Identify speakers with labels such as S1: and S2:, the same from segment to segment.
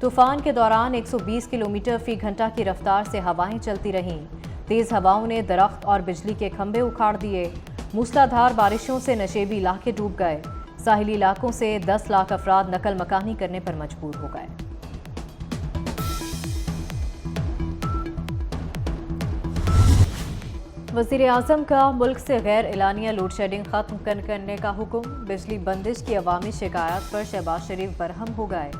S1: طوفان کے دوران 120 کلومیٹر فی گھنٹہ کی رفتار سے ہوائیں چلتی رہیں۔ تیز ہواؤں نے درخت اور بجلی کے کھمبے اکھاڑ دیے۔ موسلادھار بارشوں سے نشیبی علاقے ڈوب گئے۔ ساحلی علاقوں سے 10 لاکھ افراد نقل مکانی کرنے پر مجبور ہو گئے۔ وزیر اعظم کا ملک سے غیر اعلانیہ لوڈ شیڈنگ ختم کرنے کا حکم۔ بجلی بندش کی عوامی شکایات پر شہباز شریف برہم ہو گئے۔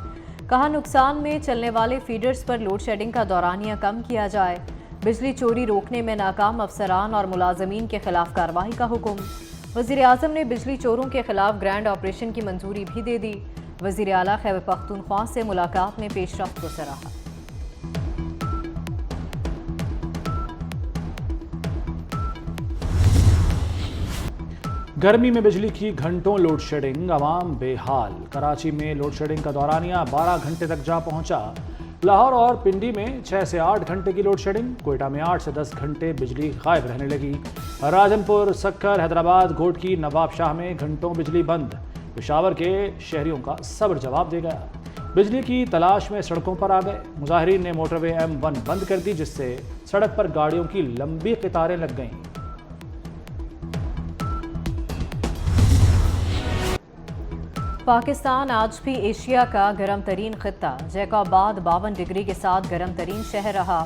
S1: کہا نقصان میں چلنے والے فیڈرز پر لوڈ شیڈنگ کا دورانیہ کم کیا جائے۔ بجلی چوری روکنے میں ناکام افسران اور ملازمین کے خلاف کارروائی کا حکم۔ وزیر اعظم نے بجلی چوروں کے خلاف گرینڈ آپریشن کی منظوری بھی دے دی۔ وزیر اعلیٰ خیبر پختونخوا سے ملاقات میں پیش رفت کو سراہا۔
S2: گرمی میں بجلی کی گھنٹوں لوڈ شیڈنگ، عوام بے حال۔ کراچی میں لوڈ شیڈنگ کا دورانیہ 12 گھنٹے تک جا پہنچا۔ لاہور اور پنڈی میں 6 سے 8 گھنٹے کی لوڈ شیڈنگ، کوئٹہ میں 8 سے 10 گھنٹے بجلی غائب رہنے لگی۔ راجن پور، سکھر، حیدرآباد، گھوٹکی، نواب شاہ میں گھنٹوں بجلی بند۔ پشاور کے شہریوں کا صبر جواب دے گیا۔ بجلی کی تلاش میں سڑکوں پر آ گئے۔ مظاہرین نے موٹر وے M1 بند کر دی، جس سے سڑک پر گاڑیوں کی لمبی قطاریں لگ گئیں۔
S1: پاکستان آج بھی ایشیا کا گرم ترین خطہ۔ جیکوباد 52 ڈگری کے ساتھ گرم ترین شہر رہا۔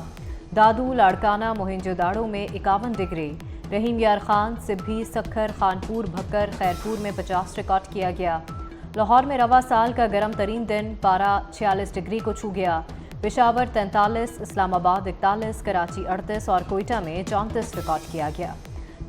S1: دادو، لاڑکانہ، موہنجو داڑو میں 51 ڈگری، رحیم یار خان، سبھی، سکھر، خانپور، بھکر، خیرپور میں 50 ریکارڈ کیا گیا۔ لاہور میں رواں سال کا گرم ترین دن پارہ 46 ڈگری کو چھو گیا۔ پشاور 43، اسلام آباد 41، کراچی 38 اور کوئٹہ میں 34 ریکارڈ کیا گیا۔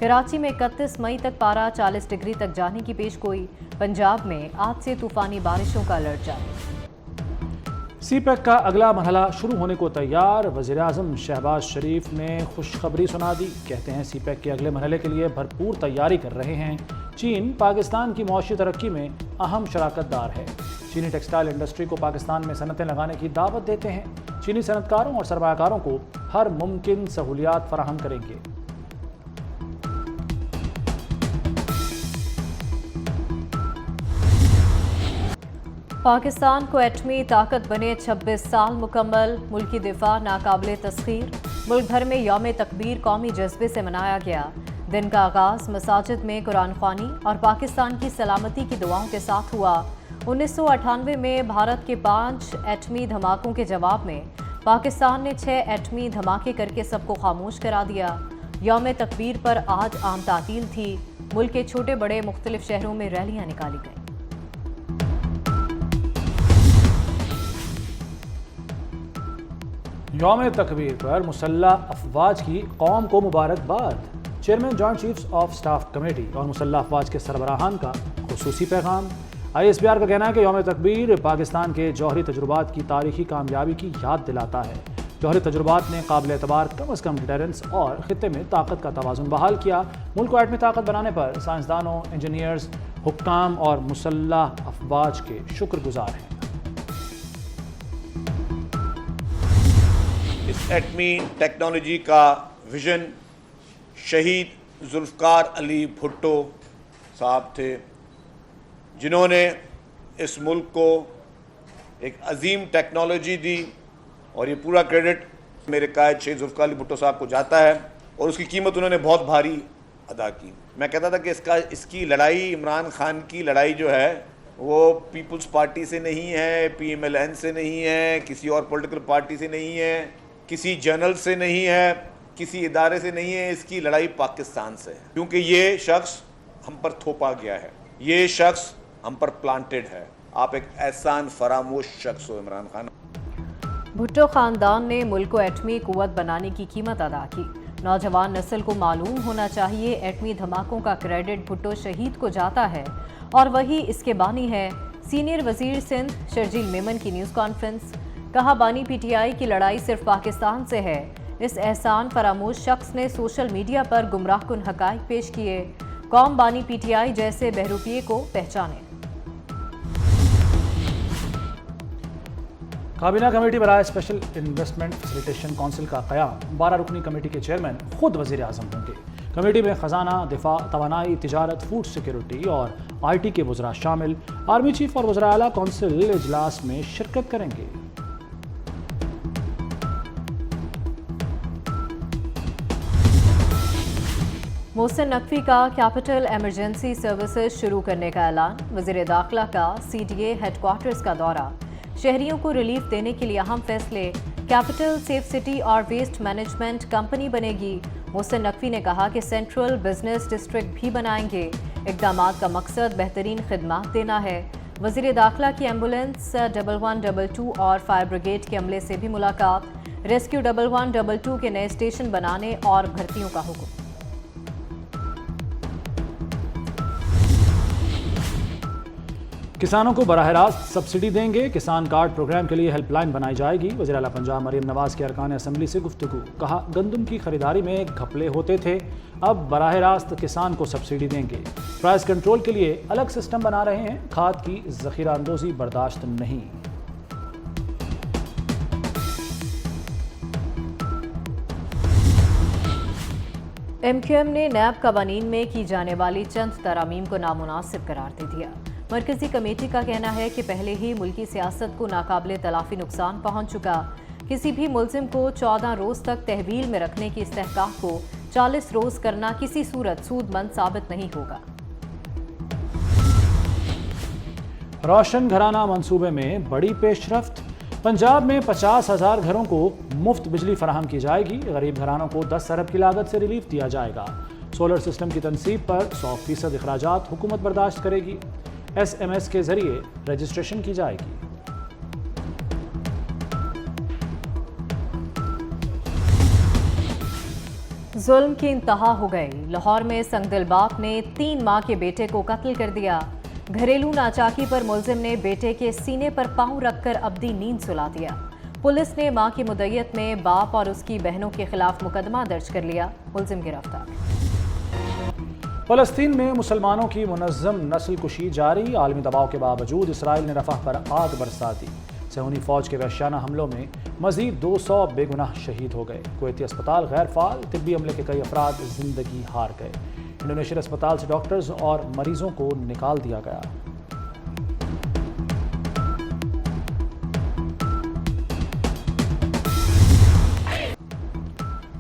S1: کراچی میں 31 مئی تک پارہ 40 ڈگری تک جانے کی پیش گوئی۔ پنجاب میں آج سے طوفانی بارشوں کا الرٹ جاری۔
S2: سی پیک کا اگلا مرحلہ شروع ہونے کو تیار۔ وزیر اعظم شہباز شریف نے خوشخبری سنا دی۔ کہتے ہیں سی پیک کے اگلے مرحلے کے لیے بھرپور تیاری کر رہے ہیں۔ چین پاکستان کی معاشی ترقی میں اہم شراکت دار ہے۔ چینی ٹیکسٹائل انڈسٹری کو پاکستان میں صنعتیں لگانے کی دعوت دیتے ہیں۔ چینی صنعت کاروں اور سرمایہ کاروں کو ہر ممکن سہولیات فراہم کریں گے۔
S1: پاکستان کو ایٹمی طاقت بنے 26 سال مکمل۔ ملکی دفاع ناقابل تسخیر۔ ملک بھر میں یوم تکبیر قومی جذبے سے منایا گیا۔ دن کا آغاز مساجد میں قرآن خوانی اور پاکستان کی سلامتی کی دعاؤں کے ساتھ ہوا۔ 1998 میں بھارت کے 5 ایٹمی دھماکوں کے جواب میں پاکستان نے 6 ایٹمی دھماکے کر کے سب کو خاموش کرا دیا۔ یوم تکبیر پر آج عام تعطیل تھی۔ ملک کے چھوٹے بڑے مختلف شہروں میں ریلیاں نکالی گئیں۔
S2: یوم تکبیر پر مسلح افواج کی قوم کو مبارکباد۔ Chairman joint chiefs of staff committee اور مسلح افواج کے سربراہان کا خصوصی پیغام۔ ISPR کا کہنا ہے کہ یوم تکبیر پاکستان کے جوہری تجربات کی تاریخی کامیابی کی یاد دلاتا ہے۔ جوہری تجربات نے قابل اعتبار کم از کم ڈیٹرنس اور خطے میں طاقت کا توازن بحال کیا۔ ملک کو ایٹمی طاقت بنانے پر سائنسدانوں، انجینئرز، حکام اور مسلح افواج کے شکر گزار ہیں۔
S3: اس ایٹمی ٹیکنالوجی کا ویژن شہید ذوالفقار علی بھٹو صاحب تھے، جنہوں نے اس ملک کو ایک عظیم ٹیکنالوجی دی، اور یہ پورا کریڈٹ میرے قائد شہید ذوالفقار علی بھٹو صاحب کو جاتا ہے، اور اس کی قیمت انہوں نے بہت بھاری ادا کی۔ میں کہتا تھا کہ اس کی لڑائی، عمران خان کی لڑائی جو ہے وہ پیپلز پارٹی سے نہیں ہے، PMLN سے نہیں ہے، کسی اور پولیٹیکل پارٹی سے نہیں ہے، کسی جرنل سے نہیں ہے، کسی ادارے سے نہیں ہے، اس کی لڑائی پاکستان سے ہے، کیونکہ یہ شخص ہم پر تھوپا گیا ہے، یہ شخص ہم پر پلانٹڈ ہے۔ آپ ایک احسان فراموش شخص ہو عمران خان۔
S1: بھٹو خاندان نے ملک کو ایٹمی قوت بنانے کی قیمت ادا کی۔ نوجوان نسل کو معلوم ہونا چاہیے ایٹمی دھماکوں کا کریڈٹ بھٹو شہید کو جاتا ہے اور وہی اس کے بانی ہے۔ سینئر وزیر سندھ شرجیل میمن کی نیوز کانفرنس۔ کہا بانی PTI کی لڑائی صرف پاکستان سے ہے۔ اس احسان فراموش شخص نے سوشل میڈیا پر گمراہ کن حقائق پیش کیے۔ قوم بانی PTI جیسے بہروپیے کو پہچانے۔
S2: کابینہ کمیٹی برائے اسپیشل انویسٹمنٹ فیسیلیٹیشن کونسل کا قیام۔ 12 رکنی کمیٹی کے چیئرمین خود وزیر اعظم ہوں گے۔ کمیٹی میں خزانہ، دفاع، توانائی، تجارت، فوڈ سیکیورٹی اور IT کے وزراء شامل۔ آرمی چیف اور وزراء اعلیٰ کونسل اجلاس میں شرکت کریں گے۔
S1: محسن نقوی کا کیپٹل ایمرجنسی سروسز شروع کرنے کا اعلان، وزیر داخلہ کا CDA ہیڈ کوارٹرز کا دورہ، شہریوں کو ریلیف دینے کے لیے اہم فیصلے، کیپٹل سیف سٹی اور ویسٹ مینجمنٹ کمپنی بنے گی۔ محسن نقوی نے کہا کہ سینٹرل بزنس ڈسٹرکٹ بھی بنائیں گے، اقدامات کا مقصد بہترین خدمات دینا ہے۔ وزیر داخلہ کی ایمبولینس 1122 اور فائر بریگیڈ کے عملے سے بھی ملاقات، ریسکیو 1122 کے نئے اسٹیشن بنانے اور بھرتیوں کا حکم۔
S2: کسانوں کو براہ راست سبسڈی دیں گے، کسان کارڈ پروگرام کے لیے ہیلپ لائن بنائی جائے گی۔ وزیر اعلیٰ پنجاب مریم نواز کے ارکان اسمبلی سے گفتگو، کہا گندم کی خریداری میں گھپلے ہوتے تھے، اب براہ راست کسان کو سبسڈی دیں گے۔ پرائس کنٹرول کے لیے الگ سسٹم بنا رہے ہیں، کھاد کی ذخیرہ اندوزی برداشت نہیں۔
S1: MQM نے نیب قوانین میں کی جانے والی چند ترامیم کو نامناسب قرار دے دیا۔ مرکزی کمیٹی کا کہنا ہے کہ پہلے ہی ملکی سیاست کو ناقابل تلافی نقصان پہنچ چکا، کسی بھی ملزم کو 14 روز تک تحویل میں رکھنے کی استحقاق کو 40 روز کرنا کسی صورت سود مند ثابت نہیں ہوگا۔
S2: روشن گھرانہ منصوبے میں بڑی پیش رفت، پنجاب میں 50,000 گھروں کو مفت بجلی فراہم کی جائے گی، غریب گھرانوں کو 10 ارب کی لاگت سے ریلیف دیا جائے گا۔ سولر سسٹم کی تنصیب پر 100% اخراجات حکومت برداشت کرے گی، SMS کے ذریعے رجسٹریشن کی جائے گی۔
S1: ظلم کی انتہا ہو گئی، لاہور میں سنگدل باپ نے 3 ماہ کے بیٹے کو قتل کر دیا۔ گھریلو ناچاکی پر ملزم نے بیٹے کے سینے پر پاؤں رکھ کر ابدی نیند سلا دیا۔ پولیس نے ماں کی مدعیت میں باپ اور اس کی بہنوں کے خلاف مقدمہ درج کر لیا، ملزم گرفتار۔
S2: فلسطین میں مسلمانوں کی منظم نسل کشی جاری، عالمی دباؤ کے باوجود اسرائیل نے رفح پر آگ برسا دی۔ صہیونی فوج کے وحشیانہ حملوں میں مزید 200 بے گناہ شہید ہو گئے۔ کویتی اسپتال غیر فعال، طبی عملے کے کئی افراد زندگی ہار گئے۔ انڈونیشین اسپتال سے ڈاکٹرز اور مریضوں کو نکال دیا گیا۔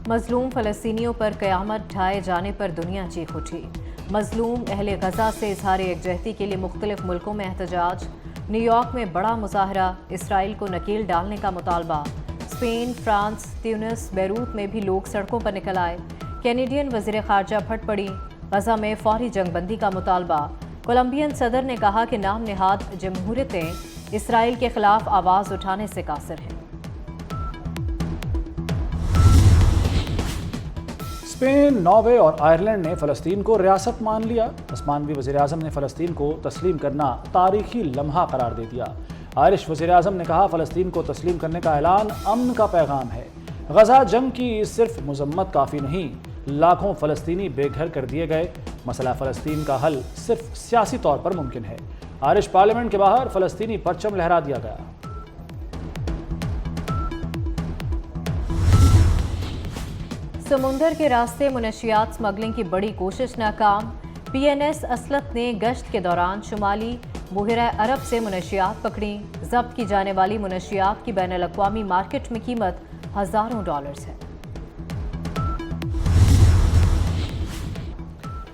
S1: مظلوم فلسطینیوں پر قیامت ڈھائے جانے پر دنیا چیخ اٹھی۔ مظلوم اہل غزہ سے اظہار یکجہتی کے لیے مختلف ملکوں میں احتجاج، نیو یارک میں بڑا مظاہرہ، اسرائیل کو نکیل ڈالنے کا مطالبہ، اسپین، فرانس، تیونس، بیروت میں بھی لوگ سڑکوں پر نکل آئے۔ کینیڈین وزیر خارجہ پھٹ پڑی، غزہ میں فوری جنگ بندی کا مطالبہ۔ کولمبین صدر نے کہا کہ نام نہاد جمہوریتیں اسرائیل کے خلاف آواز اٹھانے سے قاصر ہیں۔
S2: اسپین، ناروے اور آئرلینڈ نے فلسطین کو ریاست مان لیا۔ عثمانوی وزیر اعظم نے فلسطین کو تسلیم کرنا تاریخی لمحہ قرار دے دیا۔ آئرش وزیر اعظم نے کہا فلسطین کو تسلیم کرنے کا اعلان امن کا پیغام ہے۔ غزہ جنگ کی صرف مذمت کافی نہیں، لاکھوں فلسطینی بے گھر کر دیے گئے۔ مسئلہ فلسطین کا حل صرف سیاسی طور پر ممکن ہے۔ آئرش پارلیمنٹ کے باہر فلسطینی پرچم لہرا دیا گیا۔
S1: سمندر کے راستے منشیات اسمگلنگ کی بڑی کوشش ناکام، PNS اسلط نے گشت کے دوران شمالی بحیرہ عرب سے منشیات پکڑیں۔ ضبط کی جانے والی منشیات کی بین الاقوامی مارکیٹ میں قیمت ہزاروں ڈالرز ہے۔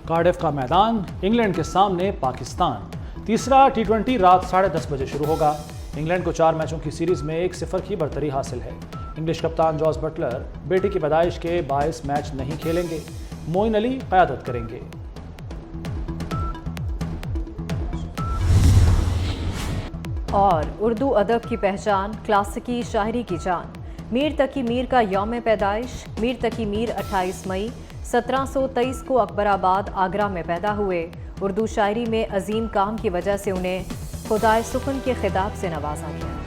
S2: کارڈف کا میدان، انگلینڈ کے سامنے پاکستان۔ تیسرا T20 رات 10:30 بجے شروع ہوگا۔ انگلینڈ کو 4 میچوں کی سیریز میں 1-0 کی برتری حاصل ہے۔ انگلش کپتان جوز بٹلر بیٹی کی پیدائش کے باعث میچ نہیں کھیلیں گے، معین علی قیادت کریں گے۔
S1: اور اردو ادب کی پہچان، کلاسیکی شاعری کی جان، میر تقی میر کا یوم پیدائش۔ میر تقی میر 28 مئی 1723 کو اکبر آباد، آگرہ میں پیدا ہوئے۔ اردو شاعری میں عظیم کام کی وجہ سے انہیں خدائے سخن کے خطاب سے نوازا گیا۔